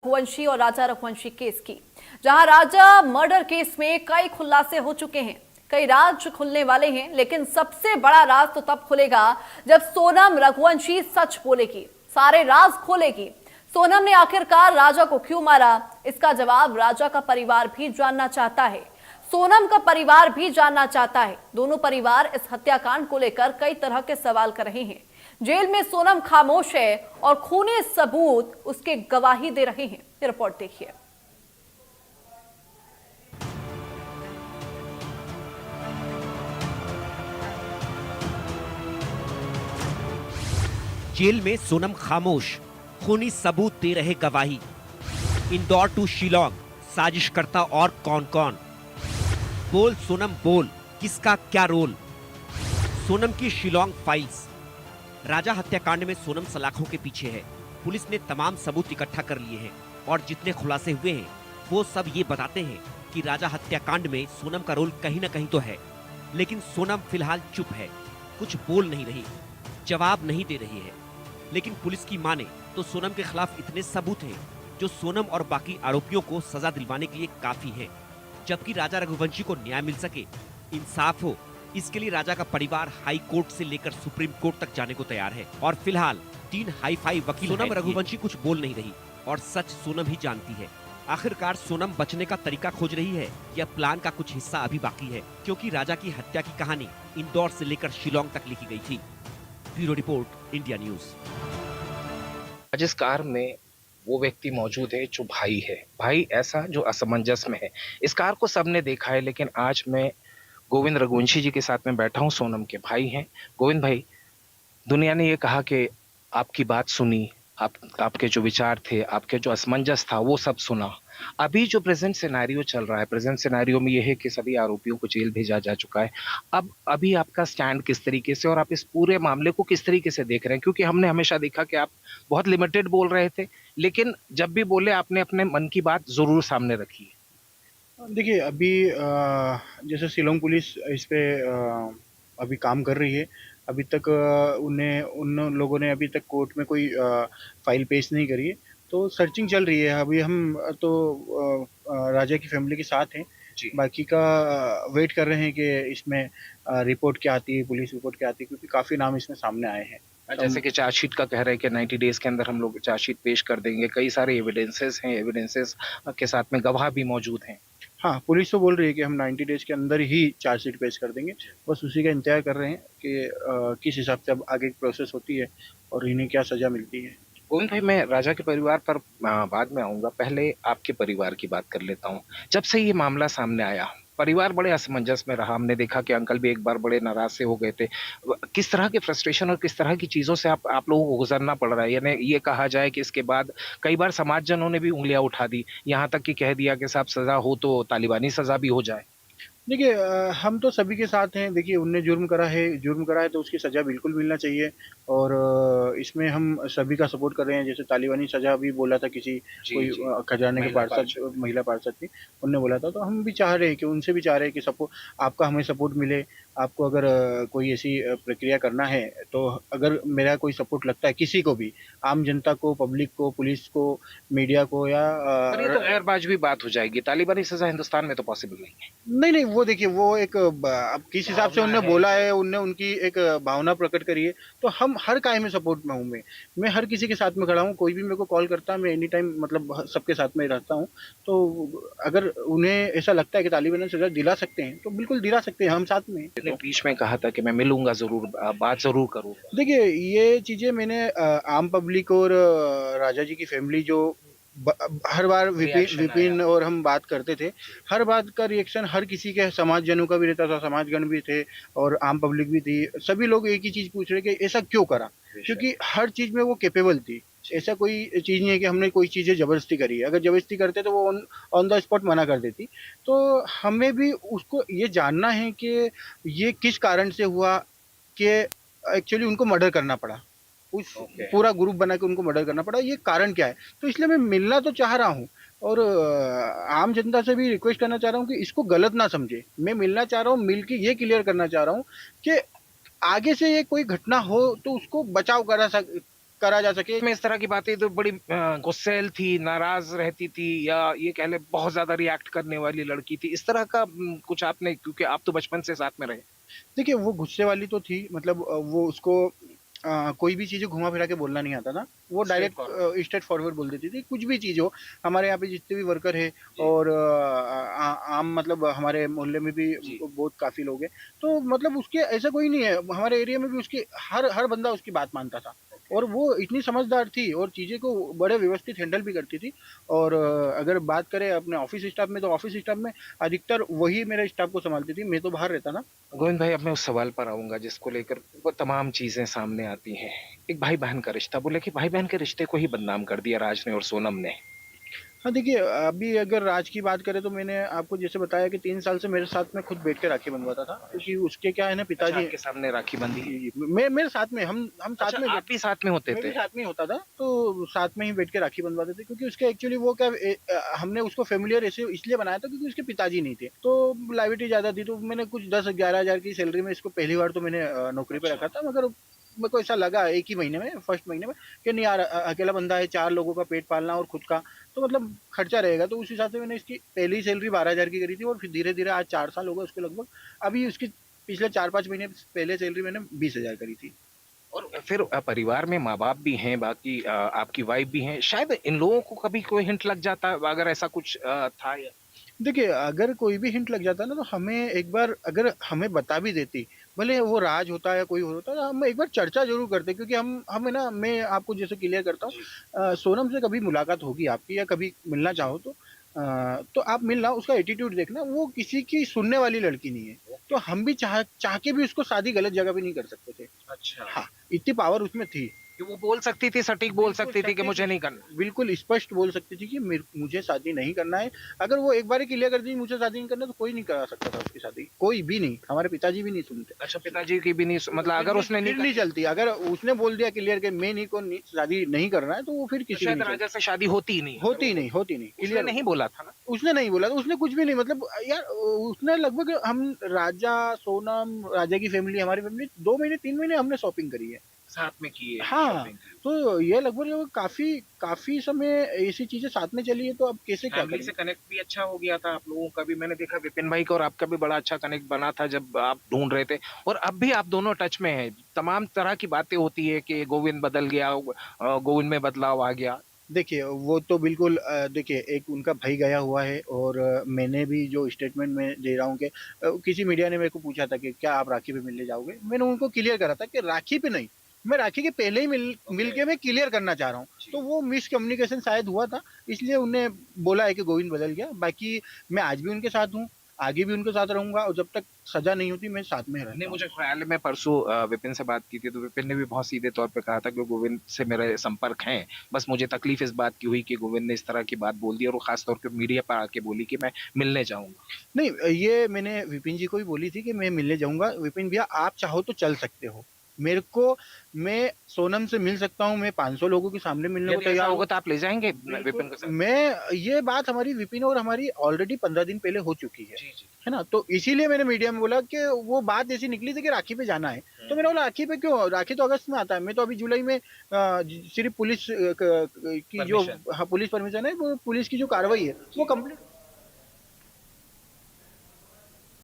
रघुवंशी और राजा रघुवंशी केस की, जहां राजा मर्डर केस में कई खुलासे हो चुके हैं, कई राज खुलने वाले हैं। लेकिन सबसे बड़ा राज तो तब खुलेगा जब सोनम रघुवंशी सच बोलेगी, सारे राज खोलेगी। सोनम ने आखिरकार राजा को क्यों मारा, इसका जवाब राजा का परिवार भी जानना चाहता है, सोनम का परिवार भी जानना चाहता है। दोनों परिवार इस हत्याकांड को लेकर कई तरह के सवाल कर रहे हैं। जेल में सोनम खामोश है और खूनी सबूत उसके गवाही दे रहे हैं। ये रिपोर्ट देखिए। जेल में सोनम खामोश, खूनी सबूत दे रहे गवाही। इंदौर टू शिलोंग, साजिश करता और कौन कौन। बोल सोनम बोल, किसका क्या रोल। सोनम की शिलोंग फाइल्स। राजा हत्याकांड में सोनम सलाखों के पीछे है। पुलिस ने तमाम सबूत इकट्ठा कर लिए हैं और जितने खुलासे हुए हैं वो सब ये बताते हैं कि राजा हत्याकांड में सोनम का रोल कहीं न कहीं तो है। लेकिन सोनम फिलहाल चुप है, कुछ बोल नहीं रही, जवाब नहीं दे रही है। लेकिन पुलिस की माने तो सोनम के खिलाफ इतने सबूत हैं जो सोनम और बाकी आरोपियों को सजा दिलवाने के लिए काफी है। जबकि राजा रघुवंशी को न्याय मिल सके, इंसाफ हो, इसके लिए राजा का परिवार हाई कोर्ट से लेकर सुप्रीम कोर्ट तक जाने को तैयार है। और फिलहाल 3 हाई फाई वकील सोनम रघुवंशी कुछ बोल नहीं रही और सच सोनम ही जानती है। आखिरकार सोनम बचने का तरीका खोज रही है या प्लान का कुछ हिस्सा अभी बाकी है, क्योंकि राजा की हत्या की कहानी इंदौर से लेकर शिलोंग तक लिखी गई थी। Bureau report, India news. जिस कार में वो व्यक्ति मौजूद है जो भाई है, भाई ऐसा जो असमंजस में है। इस कार को सबने देखा है, लेकिन आज मैं गोविंद रघुवंशी जी के साथ में बैठा हूँ, सोनम के भाई हैं। गोविंद भाई, दुनिया ने ये कहा कि आपकी बात सुनी, आपके जो विचार थे, आपके जो असमंजस था, वो सब सुना। अभी जो प्रेजेंट सिनेरियो चल रहा है, प्रेजेंट सिनेरियो में ये है कि सभी आरोपियों को जेल भेजा जा चुका है। अब अभी आपका स्टैंड किस तरीके से और आप इस पूरे मामले को किस तरीके से देख रहे हैं? क्योंकि हमने हमेशा देखा कि आप बहुत लिमिटेड बोल रहे थे, लेकिन जब भी बोले आपने अपने मन की बात जरूर सामने रखी है। देखिए, अभी जैसे शिलोंग पुलिस इस पे अभी काम कर रही है। अभी तक उन्हें उन लोगों ने अभी तक कोर्ट में कोई फाइल पेश नहीं करी है, तो सर्चिंग चल रही है। अभी हम तो राजा की फैमिली के साथ हैं, बाकी का वेट कर रहे हैं कि इसमें रिपोर्ट क्या आती है, पुलिस रिपोर्ट क्या आती है, क्योंकि काफ़ी नाम इसमें सामने आए हैं। जैसे कि चार्जशीट का कह रहे हैं कि 90 डेज के अंदर हम लोग चार्जशीट पेश कर देंगे। कई सारे एविडेंसेस हैं, एविडेंसेस के साथ में गवाह भी मौजूद हैं। हाँ, पुलिस तो बोल रही है कि हम 90 डेज के अंदर ही चार्जशीट पेश कर देंगे। बस उसी का इंतजार कर रहे हैं कि किस हिसाब से अब आगे की प्रोसेस होती है और इन्हें क्या सज़ा मिलती है। गोविंद भाई, मैं राजा के परिवार पर बाद में आऊंगा, पहले आपके परिवार की बात कर लेता हूँ। जब से ये मामला सामने आया, परिवार बड़े असमंजस में रहा। हमने देखा कि अंकल भी एक बार बड़े नाराज से हो गए थे। किस तरह के फ्रस्ट्रेशन और किस तरह की चीजों से आप लोगों को गुजरना पड़ रहा है? यानी ये कहा जाए कि इसके बाद कई बार समाजजनों ने भी उंगलियां उठा दी, यहाँ तक कि कह दिया कि साहब सजा हो तो तालिबानी सजा भी हो जाए। देखिए, हम तो सभी के साथ हैं। देखिए, उनने जुर्म करा है तो उसकी सज़ा बिल्कुल मिलना चाहिए और इसमें हम सभी का सपोर्ट कर रहे हैं। जैसे तालिबानी सज़ा भी बोला था किसी कोई खजाने के पार्षद, महिला पार्षद थी, उनने बोला था। तो हम भी चाह रहे हैं कि उनसे भी चाह रहे हैं कि सपोर्ट, आपका हमें सपोर्ट मिले। आपको अगर कोई ऐसी प्रक्रिया करना है, तो अगर मेरा कोई सपोर्ट लगता है किसी को भी, आम जनता को, पब्लिक को, पुलिस को, मीडिया को या पर ये तो गैरबाज भी बात हो जाएगी। तालिबानी सजा हिंदुस्तान में तो पॉसिबल नहीं है। नहीं, वो देखिए, वो एक अब किस हिसाब से उनने बोला है, उनने उनकी एक भावना प्रकट करी है। तो हम हर काय में सपोर्ट में हूँ। मैं हर किसी के साथ में खड़ा हूँ। कोई भी मेरे को कॉल करता है, मैं एनी टाइम मतलब सबके साथ में रहता हूँ। तो अगर उन्हें ऐसा लगता है कि तालिबान सजा दिला सकते हैं तो बिल्कुल दिला सकते हैं, हम साथ में हैं। ने बीच में कहा था कि मैं मिलूंगा जरूर, बात जरूर करूंगा। देखिए, ये चीज़ें मैंने आम पब्लिक और राजा जी की फैमिली जो हर बार विपिन और हम बात करते थे, हर बात का रिएक्शन हर किसी के समाजजनों का भी रहता था, समाजगण भी थे और आम पब्लिक भी थी। सभी लोग एक ही चीज़ पूछ रहे कि ऐसा क्यों करा, क्योंकि हर चीज़ में वो कैपेबल थी। ऐसा कोई चीज़ नहीं है कि हमने कोई चीज़ें ज़बरदस्ती करी है। अगर ज़बरदस्ती करते तो वो ऑन द स्पॉट मना कर देती। तो हमें भी उसको ये जानना है कि ये किस कारण से हुआ कि एक्चुअली उनको मर्डर करना पड़ा। उस पूरा ग्रुप बना के उनको मर्डर करना पड़ा, ये कारण क्या है? तो इसलिए मैं मिलना तो चाह रहा हूँ और आम जनता से भी रिक्वेस्ट करना चाह रहा हूँ कि इसको गलत ना समझे। मैं मिलना चाह रहा हूँ, मिल के ये क्लियर करना चाह रहा हूँ कि आगे से ये कोई घटना हो तो उसको बचाव करा करा जा सके। में इस तरह की बातें तो बड़ी गुस्सैल थी, नाराज रहती थी, या ये कह ले बहुत ज्यादा रिएक्ट करने वाली लड़की थी, इस तरह का कुछ आपने, क्योंकि आप तो बचपन से साथ में रहे। देखिए वो गुस्से वाली तो थी, मतलब वो उसको कोई भी चीज़ें घुमा फिरा के बोलना नहीं आता था। वो डायरेक्ट स्ट्रेट फॉरवर्ड बोल देती थी, कुछ भी चीज़ हो। हमारे यहाँ पे जितने भी वर्कर है और आम मतलब हमारे मोहल्ले में भी बहुत काफ़ी लोग हैं, तो मतलब उसके ऐसा कोई नहीं है, हमारे एरिया में भी उसकी हर बंदा उसकी बात मानता था। और वो इतनी समझदार थी और चीज़ें को बड़े व्यवस्थित हैंडल भी करती थी। और अगर बात करें अपने ऑफिस स्टाफ में, तो ऑफिस स्टाफ में अधिकतर वही मेरे स्टाफ को संभालती थी, मैं तो बाहर रहता था। गोविंद भाई, अब मैं उस सवाल पर आऊंगा जिसको लेकर वो तमाम चीजें सामने आती हैं। एक भाई बहन का रिश्ता, बोले कि भाई बहन के रिश्ते को ही बदनाम कर दिया राज ने और सोनम ने। हाँ देखिए, अभी अगर राज की बात करें तो मैंने आपको जैसे बताया कि 3 साल से मेरे साथ में खुद बैठ के राखी बंधवाता था, क्योंकि उसके क्या है ना, पिताजी के सामने राखी बंधी। मेरे साथ में हम साथ में आप भी साथ में होते मैं थे? भी साथ में होता था, तो साथ में ही बैठ के राखी बंधवाते थे, क्योंकि उसके एक्चुअली वो क्या हमने उसको फेमिलियर ऐसे इसलिए बनाया था क्योंकि उसके पिताजी नहीं थे, तो लाइबिलिटी ज्यादा थी। तो मैंने कुछ 10-11 हजार की सैलरी में इसको पहली बार तो मैंने नौकरी पे रखा था। मगर मेरे को ऐसा लगा एक ही महीने में, फर्स्ट महीने में, कि नहीं यार, अकेला बंदा है, 4 लोगों का पेट पालना और खुद का तो मतलब खर्चा रहेगा। तो उस हिसाब से मैंने इसकी पहली सैलरी 12,000 की करी थी, और फिर धीरे धीरे आज 4 साल हो गए उसके लगभग। अभी उसकी पिछले 4-5 महीने पहले सैलरी मैंने 20,000 करी थी। और फिर परिवार में माँ बाप भी हैं, बाकी आपकी वाइफ भी हैं, शायद इन लोगों को कभी कोई हिंट लग जाता अगर ऐसा कुछ था या? देखिए, अगर कोई भी हिंट लग जाता ना, तो हमें एक बार अगर हमें बता भी देती, भले वो राज होता या कोई और होता, तो हम एक बार चर्चा जरूर करते, क्योंकि हमें ना, मैं आपको जैसे क्लियर करता हूँ, सोनम से कभी मुलाकात होगी आपकी या कभी मिलना चाहो तो आप मिलना, उसका एटीट्यूड देखना, वो किसी की सुनने वाली लड़की नहीं है। तो हम भी चाह के भी उसको शादी गलत जगह पे नहीं कर सकते थे। अच्छा। हाँ, इतनी पावर उसमें थी कि वो बोल सकती थी, सटीक बोल सकती थी कि मुझे नहीं करना। बिल्कुल स्पष्ट बोल सकती थी कि मुझे शादी नहीं करना है। अगर वो एक बार ही क्लियर कर दी मुझे शादी नहीं करना, तो कोई नहीं करा सकता था उसकी शादी, कोई भी नहीं, हमारे पिताजी भी नहीं सुनते। अच्छा, पिताजी की भी नहीं, मतलब अगर उसने नहीं चलती, अगर उसने बोल दिया क्लियर कि मैं नहीं को शादी नहीं करना है, तो वो फिर किसी शायद राजा से शादी होती ही नहीं। होती नहीं क्लियर नहीं बोला था ना? उसने नहीं बोला, तो उसने कुछ भी नहीं, मतलब यार उसने लगभग, हम राजा, सोनम, राजा की फैमिली, हमारी फैमिली 2 महीने 3 महीने हमने शॉपिंग करी है, साथ में की है। हाँ। तो ये लगभग काफी समय ऐसी चीजें साथ में चली है, तो अब कैसे क्या फैमिली करें। से कनेक्ट भी अच्छा हो गया था आप लोगों का भी, मैंने देखा विपिन भाई का और आपका भी बड़ा अच्छा कनेक्ट बना था जब आप ढूंढ रहे थे, और अब भी आप दोनों टच में हैं। तमाम तरह की बातें होती है कि गोविंद बदल गया, गोविंद में बदलाव आ गया। देखिए वो तो बिल्कुल, देखिए एक उनका भाई गया हुआ है, और मैंने भी जो स्टेटमेंट में दे रहा हूँ कि किसी मीडिया ने मेरे को पूछा था कि क्या आप राखी पे मिलने जाओगे, मैंने उनको क्लियर करा था कि राखी पे नहीं, मैं राखी के पहले ही मिल के मैं क्लियर करना चाह रहा हूँ। तो वो मिसकम्युनिकेशन शायद हुआ था, इसलिए उन्हें बोला है कि गोविंद बदल गया। बाकी मैं आज भी उनके साथ हूँ, आगे भी उनके साथ रहूंगा, और जब तक सजा नहीं होती मैं साथ में रहूंगा। नहीं, मुझे ख्याल है, मैं परसों विपिन से बात की थी, तो विपिन ने भी बहुत सीधे तौर पे कहा था कि गोविंद से मेरे संपर्क हैं, बस मुझे तकलीफ इस बात की हुई कि गोविंद ने इस तरह की बात बोल दी, और वो खास तौर पे मीडिया पर आके बोली कि मैं मिलने जाऊंगा। नहीं, ये मैंने विपिन जी को भी बोली थी कि मैं मिलने जाऊंगा। विपिन भैया, आप चाहो तो चल सकते हो मेरे को, मैं सोनम से मिल सकता हूँ, मैं 500 लोगों के सामने मिलने को तैयार होगा तो आप ले जाएंगे विपिन को साथ? मैं, ये बात हमारी विपिन और हमारी ऑलरेडी 15 दिन पहले हो चुकी है ना, तो इसीलिए मैंने मीडिया में बोला कि वो बात ऐसी निकली थी कि राखी पे जाना है। तो मैंने बोला राखी पे क्यों, राखी तो अगस्त में आता है, मैं तो अभी जुलाई में सिर्फ पुलिस की जो, हाँ, पुलिस परमिशन है, वो पुलिस की जो कार्रवाई है वो कंप्लीट